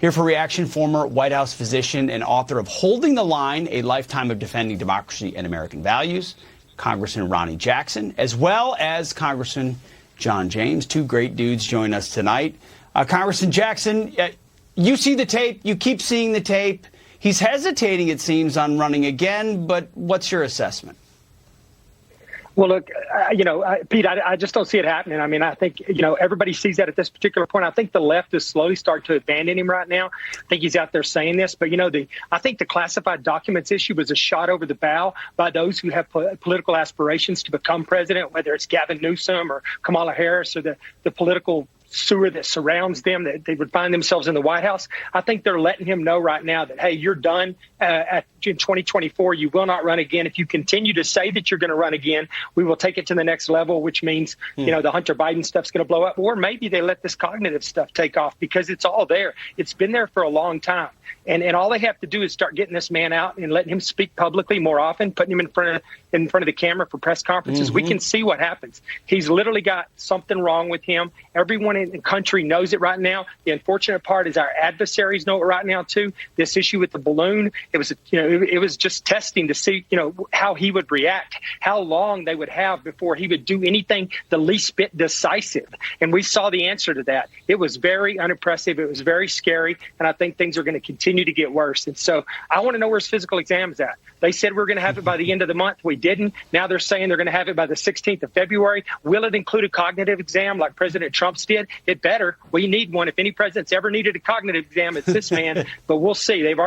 Here for reaction, former White House physician and author of Holding the Line, A Lifetime of Defending Democracy and American Values, Congressman Ronny Jackson, as well as Congressman John James. Two great dudes join us tonight. Congressman Jackson, you see the tape. You keep seeing the tape. He's hesitating, it seems, on running again. But what's your assessment? Well, look, Pete, I just don't see it happening. I mean, I think, everybody sees that at this particular point. I think the left is slowly starting to abandon him right now. I think he's out there saying this. But, I think the classified documents issue was a shot over the bow by those who have political aspirations to become president, whether it's Gavin Newsom or Kamala Harris or the political sewer that surrounds them, that they would find themselves in the White House. I think they're letting him know right now that, hey, you're done in 2024. You will not run again. If you continue to say that you're going to run again, we will take it to the next level, which means, the Hunter Biden stuff's going to blow up. Or maybe they let this cognitive stuff take off because it's all there. It's been there for a long time. And all they have to do is start getting this man out and letting him speak publicly more often, putting him in front of the camera for press conferences. We can see what happens. He's literally got something wrong with him. Everyone in the country knows it right now. The unfortunate part is our adversaries know it right now too. This issue with the balloon, it was just testing to see, how he would react, how long they would have before he would do anything the least bit decisive. And we saw the answer to that. It was very unimpressive. It was very scary. And I think things are going to continue to get worse. And so I want to know where his physical exam is at. They said we're going to have it by the end of the month. We didn't. Now they're saying they're going to have it by the 16th of February. Will it include a cognitive exam like President Trump's did? It better. We need one. If any president's ever needed a cognitive exam, it's this man. But we'll see. They've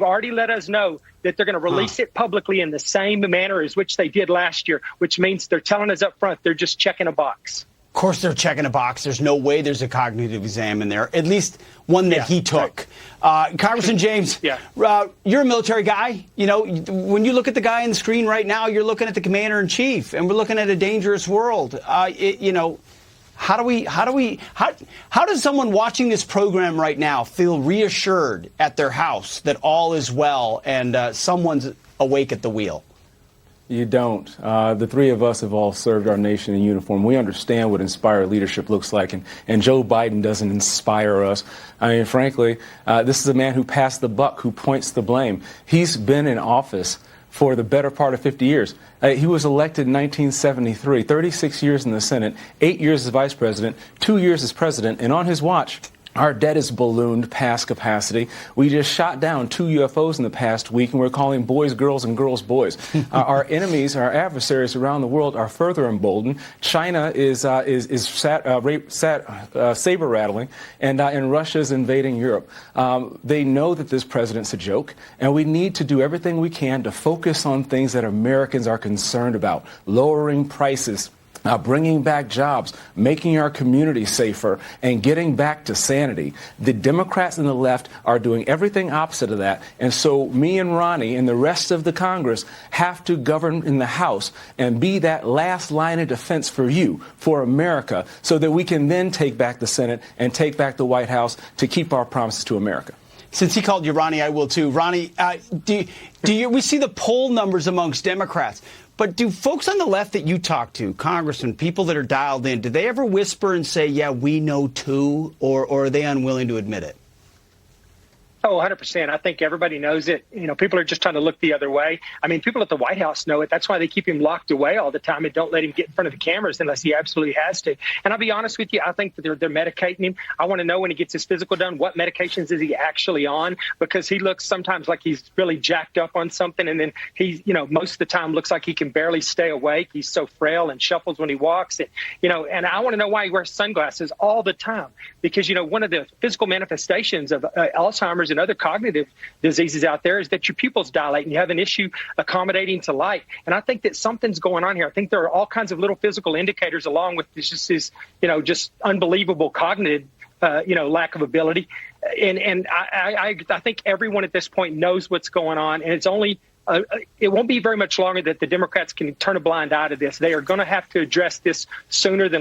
already let us know that they're going to release it publicly in the same manner as which they did last year, which means they're telling us up front they're just checking a box. Of course they're checking a box. There's no way there's a cognitive exam in there, at least one that he took. Right. Congressman James, you're a military guy. When you look at the guy on the screen right now, you're looking at the commander-in-chief, and we're looking at a dangerous world. How does someone watching this program right now feel reassured at their house that all is well and someone's awake at the wheel? You don't. The three of us have all served our nation in uniform. We understand what inspired leadership looks like, and Joe Biden doesn't inspire us. I mean, frankly, this is a man who passed the buck, who points the blame. He's been in office for the better part of 50 years. He was elected in 1973, 36 years in the Senate, 8 years as vice president, 2 years as president, and on his watch, our debt is ballooned past capacity. We just shot down 2 UFOs in the past week, and we're calling boys girls and girls boys. Our enemies, our adversaries around the world are further emboldened. China is saber rattling, and Russia's invading Europe. They know that this president's a joke, and we need to do everything we can to focus on things that Americans are concerned about: lowering prices, bringing back jobs, making our community safer, and getting back to sanity. The Democrats and the left are doing everything opposite of that. And so me and Ronny and the rest of the Congress have to govern in the House and be that last line of defense for you, for America, so that we can then take back the Senate and take back the White House to keep our promises to America. Since he called you Ronny, I will too. Ronny, we see the poll numbers amongst Democrats. But do folks on the left that you talk to, congressmen, people that are dialed in, do they ever whisper and say, yeah, we know too, or are they unwilling to admit it? Oh, 100%. I think everybody knows it. People are just trying to look the other way. I mean, people at the White House know it. That's why they keep him locked away all the time and don't let him get in front of the cameras unless he absolutely has to. And I'll be honest with you, I think that they're medicating him. I want to know when he gets his physical done, what medications is he actually on? Because he looks sometimes like he's really jacked up on something. And then he, most of the time looks like he can barely stay awake. He's so frail and shuffles when he walks. And I want to know why he wears sunglasses all the time. Because, one of the physical manifestations of Alzheimer's and other cognitive diseases out there is that your pupils dilate and you have an issue accommodating to light. And I think that something's going on here. I think there are all kinds of little physical indicators along with this just unbelievable cognitive lack of ability. And I think everyone at this point knows what's going on, and it's only it won't be very much longer that the Democrats can turn a blind eye to this. They are going to have to address this sooner than